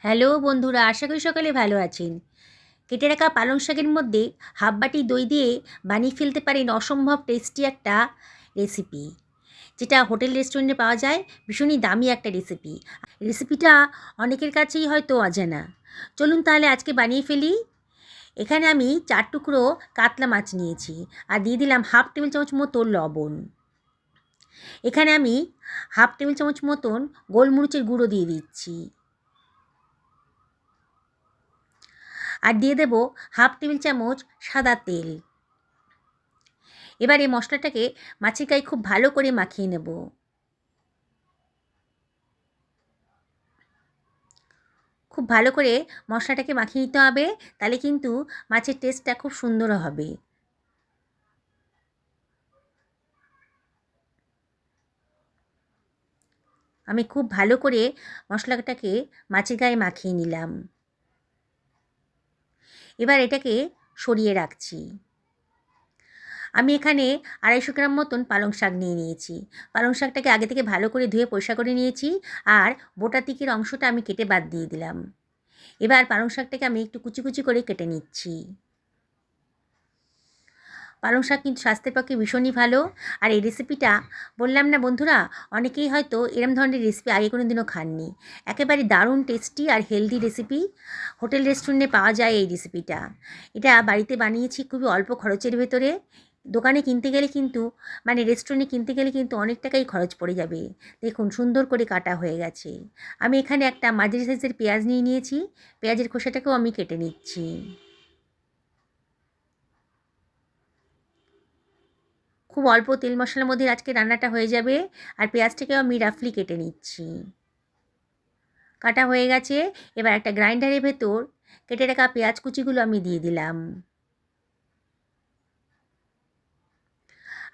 Hello বন্ধুরা, আশা করি সকলে ভালো আছেন। কেটে রাখা পালং শাকের মধ্যে হাফ বাটি দই দিয়ে বানিয়ে ফেলতে পারেন অসম্ভব টেস্টি একটা রেসিপি, যেটা হোটেল রেস্টুরেন্টে পাওয়া যায়। ভীষণই দামি একটা রেসিপি। রেসিপিটা অনেকের কাছেই হয়তো অজানা। চলুন তাহলে আজকে বানিয়ে ফেলি। এখানে আমি 4 টুকরো কাতলা মাছ নিয়েছি আর দিয়ে দিলাম হাফ টেবিল চামচ মতো লবণ। এখানে আমি হাফ টেবিল চামচ মতন গোলমরিচের গুঁড়ো দিয়ে দিচ্ছি আর দিয়ে দেব হাফ টেবিল চামচ সাদা তেল। এবার এই মশলাটাকে মাছের গায়ে খুব ভালো করে মাখিয়ে নেব। খুব ভালো করে মশলাটাকে মাখিয়ে নিতে হবে, তাহলে কিন্তু মাছের টেস্টটা খুব সুন্দর হবে। আমি খুব ভালো করে মশলাটাকে মাছের গায়ে মাখিয়ে নিলাম। এবার এটাকে সরিয়ে রাখছি। আমি এখানে 250 গ্রাম মতন পালং শাক নিয়ে নিয়েছি। পালং শাকটাকে আগে থেকে ভালো করে ধুয়ে পরিষ্কার করে নিয়েছি আর বোটা দিকের অংশটা আমি কেটে বাদ দিয়ে দিলাম। এবার পালং শাকটাকে আমি একটু কুচি কুচি করে কেটে নিচ্ছি। পালং শাক কিন্তু স্বাস্থ্যের পক্ষে ভীষণই ভালো। আর এই রেসিপিটা বললাম না বন্ধুরা, অনেকেই হয়তো এরম ধরনের রেসিপি আগে কোনো দিনও খাননি। একেবারে দারুণ টেস্টি আর হেলদি রেসিপি। হোটেল রেস্টুরেন্টে পাওয়া যায় এই রেসিপিটা। এটা বাড়িতে বানিয়েছি খুবই অল্প খরচের ভেতরে। দোকানে কিনতে গেলে কিন্তু রেস্টুরেন্টে কিনতে গেলে কিন্তু অনেক টাকাই খরচ পড়ে যাবে। দেখুন সুন্দর করে কাটা হয়ে গেছে। আমি এখানে একটা মাঝারি সাইজের পেঁয়াজ নিয়ে নিয়েছি। পেঁয়াজের খোসাটাকেও আমি কেটে নিচ্ছি। খুব অল্প তেল মশলার মধ্যে আজকে রান্নাটা হয়ে যাবে। আর পেঁয়াজটাকেও আমি রাফলি কেটে নিচ্ছি। কাটা হয়ে গেছে। এবার একটা গ্রাইন্ডারের ভেতর কেটে রাখা পেঁয়াজ কুচিগুলো আমি দিয়ে দিলাম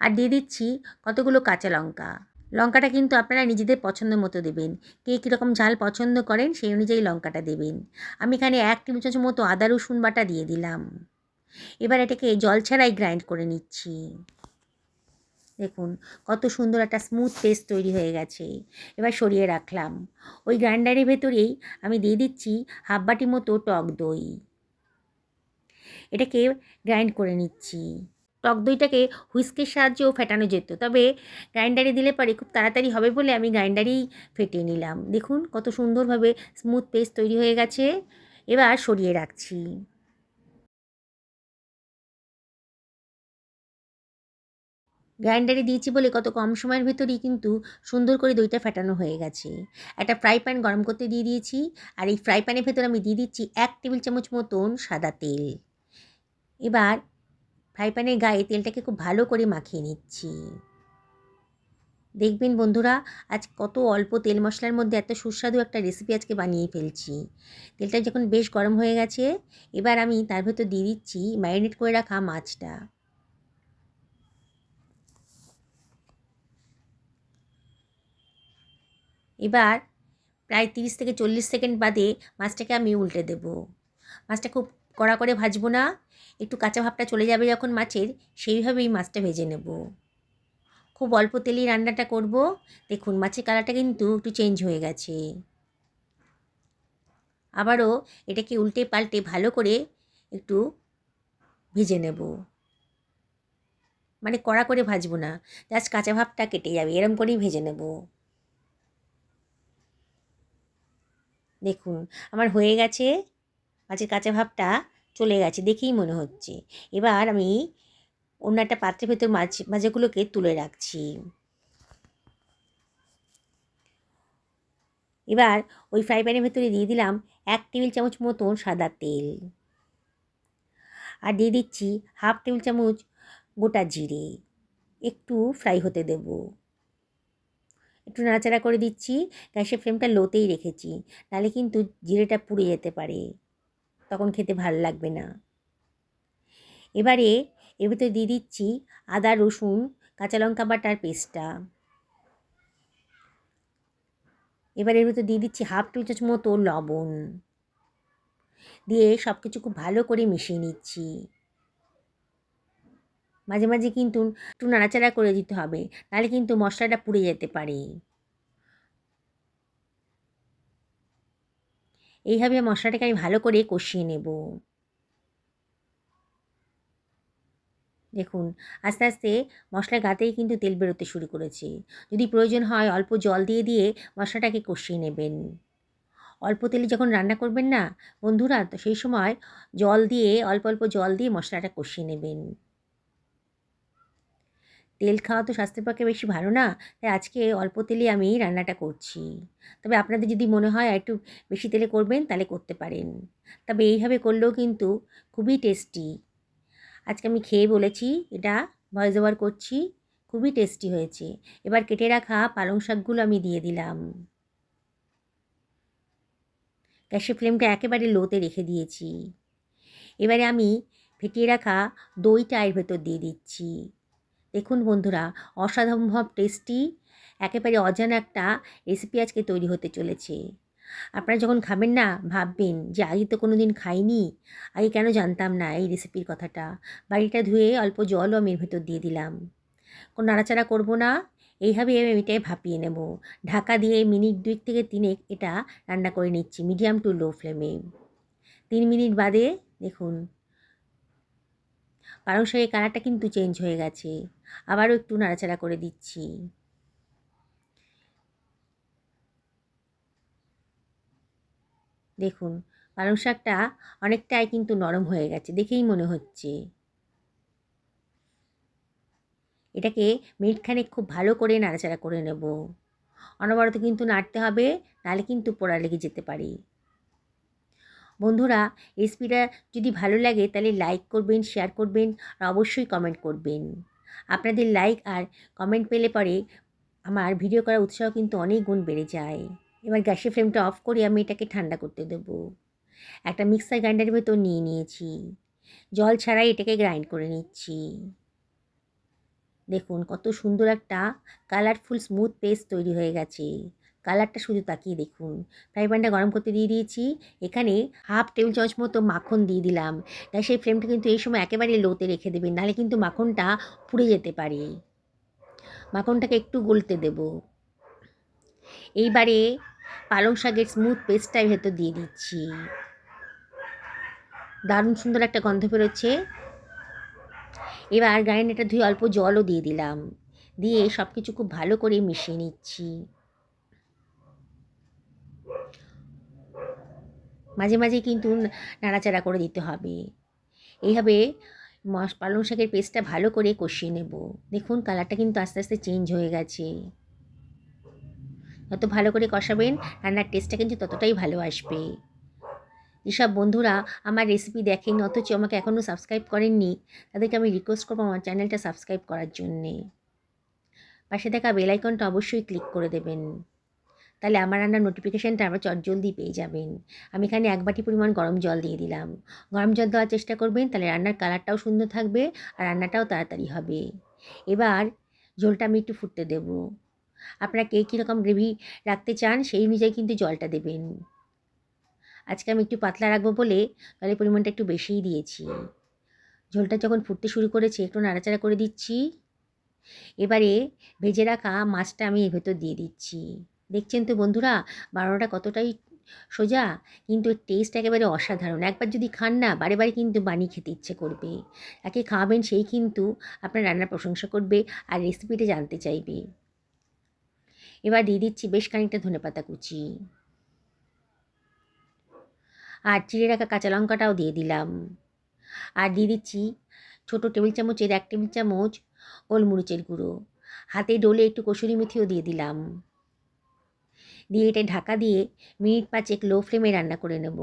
আর দিয়ে দিচ্ছি কতগুলো কাঁচা লঙ্কা। লঙ্কাটা কিন্তু আপনারা নিজেদের পছন্দ মতো দেবেন। কে কীরকম ঝাল পছন্দ করেন সেই অনুযায়ী লঙ্কাটা দেবেন। আমি এখানে 1 টেবিল চামচ মতো আদা রসুন বাটা দিয়ে দিলাম। এবার এটাকে জল ছাড়াই গ্রাইন্ড করে নিচ্ছি। দেখুন কত সুন্দর একটা স্মুথ পেস্ট তৈরি হয়ে গেছে। এবার সরিয়ে রাখলাম। ওই গ্রাইন্ডারের ভেতরেই আমি দিয়ে দিচ্ছি হাফ বাটি মতো টক দই। এটাকে গ্রাইন্ড করে নিচ্ছি। টক দইটাকে হুইস্কের সাহায্যেও ফেটানো যেত, তবে গ্রাইন্ডারে দিলে পরে খুব তাড়াতাড়ি হবে বলে আমি গ্রাইন্ডারেই ফেটিয়ে নিলাম। দেখুন কত সুন্দরভাবে স্মুথ পেস্ট তৈরি হয়ে গেছে। এবার সরিয়ে রাখছি। গ্রাইন্ডারে দিয়েছি বলে কত কম সময়ের ভেতরেই কিন্তু সুন্দর করে দইটা ফেটানো হয়ে গেছে। একটা ফ্রাই প্যান গরম করতে দিয়ে দিয়েছি আর এই ফ্রাই প্যানের ভেতর আমি দিয়ে দিচ্ছি 1 টেবিল চামচ মতন সাদা তেল। এবার ফ্রাই প্যানের গায়ে তেলটাকে খুব ভালো করে মাখিয়ে নিচ্ছি। দেখবেন বন্ধুরা, আজ কত অল্প তেল মশলার মধ্যে এত সুস্বাদু একটা রেসিপি আজকে বানিয়ে ফেলছি। তেলটা যখন বেশ গরম হয়ে গেছে, এবার আমি তার ভেতর দিয়ে দিচ্ছি ম্যারিনেট করে রাখা মাছটা। এবার প্রায় 30 থেকে 40 সেকেন্ড বাদে মাছটাকে আমি উল্টে দেব। মাছটা খুব কড়া করে ভাজবো না, একটু কাঁচা ভাবটা চলে যাবে যখন মাছের, সেইভাবেই মাছটা ভেজে নেব। খুব অল্প তেলেই রান্নাটা করব। দেখুন মাছের কালারটা কিন্তু একটু চেঞ্জ হয়ে গেছে। আবারও এটাকে উল্টে পাল্টে ভালো করে একটু ভেজে নেব। কড়া করে ভাজবো না, জাস্ট কাঁচা ভাবটা কেটে যাবে, এরম করেই ভেজে নেব। দেখুন আমার হয়ে গেছে, মাছের কাঁচা ভাবটা চলে গেছে দেখেই মনে হচ্ছে। এবার আমি অন্য একটা পাত্রের ভেতর মাছগুলোকে তুলে রাখছি। এবার ওই ফ্রাই প্যানের ভেতরে দিয়ে দিলাম 1 টেবিল চামচ মতন সাদা তেল আর দিয়ে দিচ্ছি হাফ টেবিল চামচ গোটা জিরে। একটু ফ্রাই হতে দেব। একটু নাড়াচাড়া করে দিচ্ছি। গ্যাসের ফ্লেমটা লোতেই রেখেছি, নাহলে কিন্তু জিরেটা পুড়ে যেতে পারে, তখন খেতে ভালো লাগবে না। এবারে এর ভিতরে দিয়ে দিচ্ছি আদা রসুন কাঁচা লঙ্কা বাটার পেস্টটা। এবার এর ভিতরে দিয়ে দিচ্ছি হাফ টেবিল চামচ মতো লবণ দিয়ে সব কিছু খুব ভালো করে মিশিয়ে নিচ্ছি। মাঝে মাঝে কিন্তু একটু নাড়াচাড়া করে দিতে হবে, নাহলে কিন্তু মশলাটা পুড়ে যেতে পারে। এইভাবে মশলাটাকে আমি ভালো করে কষিয়ে নেব। দেখুন আস্তে আস্তে মশলার গাতেই কিন্তু তেল বেরোতে শুরু করেছে। যদি প্রয়োজন হয় অল্প জল দিয়ে দিয়ে মশলাটাকে কষিয়ে নেবেন। অল্প তেলে যখন রান্না করবেন না বন্ধুরা, তো সেই সময় জল দিয়ে অল্প অল্প জল দিয়ে মশলাটা কষিয়ে নেবেন। তেল খাওয়া তো স্বাস্থ্যের পক্ষে বেশি ভালো না, তাই আজকে অল্প তেলে আমি রান্নাটা করছি। তবে আপনাদের যদি মনে হয় একটু বেশি তেলে করবেন তাহলে করতে পারেন। তবে এইভাবে করলেও কিন্তু খুবই টেস্টি। আজকে আমি খেয়ে বলেছি, এটা ভয়েস ওভার করছি, খুবই টেস্টি হয়েছে। এবার কেটে রাখা পালং শাকগুলো আমি দিয়ে দিলাম। গ্যাসের ফ্লেমটা একেবারে লোতে রেখে দিয়েছি। এবারে আমি ফেটিয়ে রাখা দইটা এর ভেতর দিয়ে দিচ্ছি। দেখুন বন্ধুরা, অসাম্ভব টেস্টি একেবারে অজানা একটা রেসিপি আজকে তৈরি হতে চলেছে। আপনারা যখন খাবেন না ভাববেন যে আগে তো কোনো দিন খাইনি, আগে কেন জানতাম না এই রেসিপির কথাটা। বাড়িটা ধুয়ে অল্প জলও আমি এর ভেতর দিয়ে দিলাম। কোনো নাড়াচাড়া করব না, এইভাবে আমি এটাই ভাপিয়ে নেব। ঢাকা দিয়ে মিনিট 2 থেকে 3 এটা রান্না করে নিচ্ছি মিডিয়াম টু লো ফ্লেমে। 3 মিনিট বাদে দেখুন পালং শাকের কালারটা কিন্তু চেঞ্জ হয়ে গেছে। আবারও একটু নাড়াচাড়া করে দিচ্ছি। দেখুন পালং শাকটা অনেকটাই কিন্তু নরম হয়ে গেছে, দেখেই মনে হচ্ছে। এটাকে মিনিটখানেক খুব ভালো করে নাড়াচাড়া করে নেব। অনবরত কিন্তু নাড়তে হবে, নাহলে কিন্তু পোড়া লেগে যেতে পারে। বন্ধুরা, রেসিপিটা যদি ভালো লাগে তাহলে লাইক করবেন, শেয়ার করবেন আর অবশ্যই কমেন্ট করবেন। আপনাদের লাইক আর কমেন্ট পেলে পরে আমার ভিডিও করার উৎসাহ কিন্তু অনেক গুণ বেড়ে যায়। এবার গ্যাসের ফ্লেমটা অফ করে আমি এটাকে ঠান্ডা করতে দেবো। একটা মিক্সার গ্রাইন্ডারের ভেতর নিয়ে নিয়েছি। জল ছাড়াই এটাকে গ্রাইন্ড করে নিচ্ছি। দেখুন কত সুন্দর একটা কালারফুল স্মুথ পেস্ট তৈরি হয়ে গেছে। কালারটা শুধু তাকিয়ে দেখুন। ফ্রাই প্যানটা গরম করতে দিয়ে দিয়েছি। এখানে হাফ টেবিল চামচ মতো মাখন দিয়ে দিলাম। গ্যাসের ফ্লেমটা কিন্তু এই সময় একেবারে লোতে রেখে দেবেন, নাহলে কিন্তু মাখনটা পুড়ে যেতে পারে। মাখনটাকে একটু গলতে দেব। এইবারে পালং শাকের স্মুথ পেস্টটা ভেতর দিয়ে দিচ্ছি। দারুণ সুন্দর একটা গন্ধ বেরোচ্ছে। এবার গ্রাইন্ডারটা ধুয়ে অল্প জলও দিয়ে দিলাম, দিয়ে সব কিছু খুব ভালো করে মিশিয়ে নিচ্ছি। মাঝে মাঝে কিন্তু নাড়াচাড়া করে দিতে হবে। এইভাবে পালং শাকের পেস্টটা ভালো করে কষিয়ে নেব। দেখুন কালারটা কিন্তু আস্তে আস্তে চেঞ্জ হয়ে গেছে। যত ভালো করে কষাবেন রান্নার টেস্টটা কিন্তু ততটাই ভালো আসবে। যেসব বন্ধুরা আমার রেসিপি দেখেন অথচ আমাকে এখনও সাবস্ক্রাইব করেননি, তাদেরকে আমি রিকোয়েস্ট করবো আমার চ্যানেলটা সাবস্ক্রাইব করার জন্যে। পাশে থাকা বেল আইকনটা অবশ্যই ক্লিক করে দেবেন, তাহলে আমার রান্নার নোটিফিকেশানটা আমরা চটজলদি পেয়ে যাবেন। আমি এখানে 1 বাটি পরিমাণ গরম জল দিয়ে দিলাম। গরম জল দেওয়ার চেষ্টা করবেন, তাহলে রান্নার কালারটাও সুন্দর থাকবে আর রান্নাটাও তাড়াতাড়ি হবে। এবার ঝোলটা আমি একটু ফুটতে দেব। আপনারা কে কীরকম গ্রেভি রাখতে চান সেই অনুযায়ী কিন্তু জলটা দেবেন। আজকে আমি একটু পাতলা রাখবো বলে জলের পরিমাণটা একটু বেশিই দিয়েছি। ঝোলটা যখন ফুটতে শুরু করেছে একটু নাড়াচাড়া করে দিচ্ছি। এবারে ভেজে রাখা মাছটা আমি এর ভেতর দিয়ে দিচ্ছি। দেখছেন তো বন্ধুরা বানানোটা কতটাই সোজা, কিন্তু এর টেস্ট একেবারে অসাধারণ। একবার যদি খান না বারে বারে কিন্তু বানিয়ে খেতে ইচ্ছে করবে। যাকে খাওয়াবেন সেই কিন্তু আপনার রান্নার প্রশংসা করবে আর রেসিপিটা জানতে চাইবে। এবার দিয়ে দিচ্ছি বেশ খানিকটা ধনেপাতা কুচি আর চিড়ে রাখা কাঁচা লঙ্কাটাও দিয়ে দিলাম। আর দিয়ে দিচ্ছি ছোটো টেবিল চামচের 1 টেবিল চামচ গোলমরিচের গুঁড়ো। হাতে ডলে একটু কসুরি মেথিও দিয়ে দিলাম। দিয়ে এটা ঢাকা দিয়ে মিনিট 5 লো ফ্লেমে রান্না করে নেব।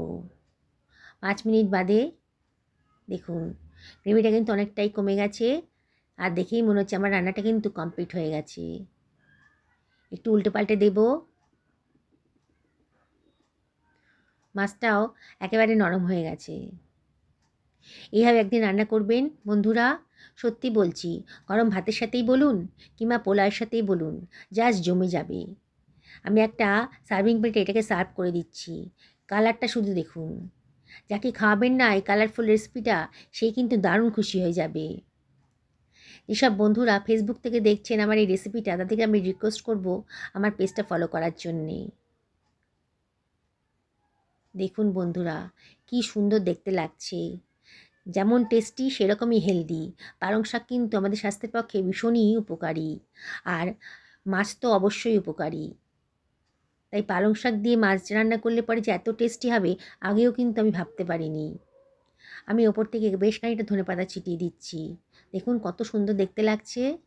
5 মিনিট বাদে দেখুন গ্রেভিটা কিন্তু অনেকটাই কমে গেছে আর দেখেই মনে হচ্ছে আমার রান্নাটা কিন্তু কমপ্লিট হয়ে গেছে। একটু উল্টে পাল্টে দেব। মাছটাও একেবারে নরম হয়ে গেছে। এইভাবে একদিন রান্না করবেন বন্ধুরা, সত্যি বলছি গরম ভাতের সাথেই বলুন কিংবা পোলাওয়ের সাথেই বলুন জাস্ট জমে যাবে। আমি একটা সার্ভিং প্লেটে এটাকে সার্ভ করে দিচ্ছি। কালারটা শুধু দেখুন। যাকে খাওয়াবেন না এই কালারফুল রেসিপিটা সেই কিন্তু দারুণ খুশি হয়ে যাবে। যেসব বন্ধুরা ফেসবুক থেকে দেখছেন আমার এই রেসিপিটা তাদেরকে আমি রিকোয়েস্ট করব আমার পেজটা ফলো করার জন্যে। দেখুন বন্ধুরা, কি সুন্দর দেখতে লাগছে। যেমন টেস্টি সেরকমই হেলদি। পালং শাক কিন্তু আমাদের স্বাস্থ্যের পক্ষে ভীষণই উপকারী। আর মাছ তো অবশ্যই উপকারী। তাই পালং শাক দিয়ে মাছ রান্না করলে পরে যে এত টেস্টি হবে আগেও কিন্তু আমি ভাবতে পারিনি। আমি ওপর থেকে বেশ খানিকটা ধনেপাতা ছিটিয়ে দিচ্ছি। দেখুন কত সুন্দর দেখতে লাগছে।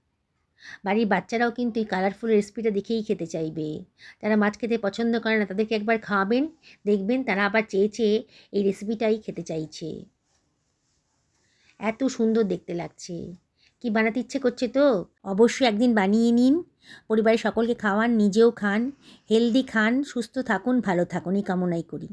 বাড়ির বাচ্চারাও কিন্তু এই কালারফুল রেসিপিটা দেখেই খেতে চাইবে। যারা মাছ খেতে পছন্দ করে না তাদেরকে একবার খাওয়াবেন, দেখবেন তারা আবার চেয়ে চেয়ে এই রেসিপিটাই খেতে চাইছে। এত সুন্দর দেখতে লাগছে। কি বানাতে ইচ্ছে করছে তো? অবশ্যই একদিন বানিয়ে নিন, পরিবারের সকলকে খাওয়ান, নিজেও খান, হেলদি খান, সুস্থ থাকুন, ভালো থাকুন এই কামনাই করি।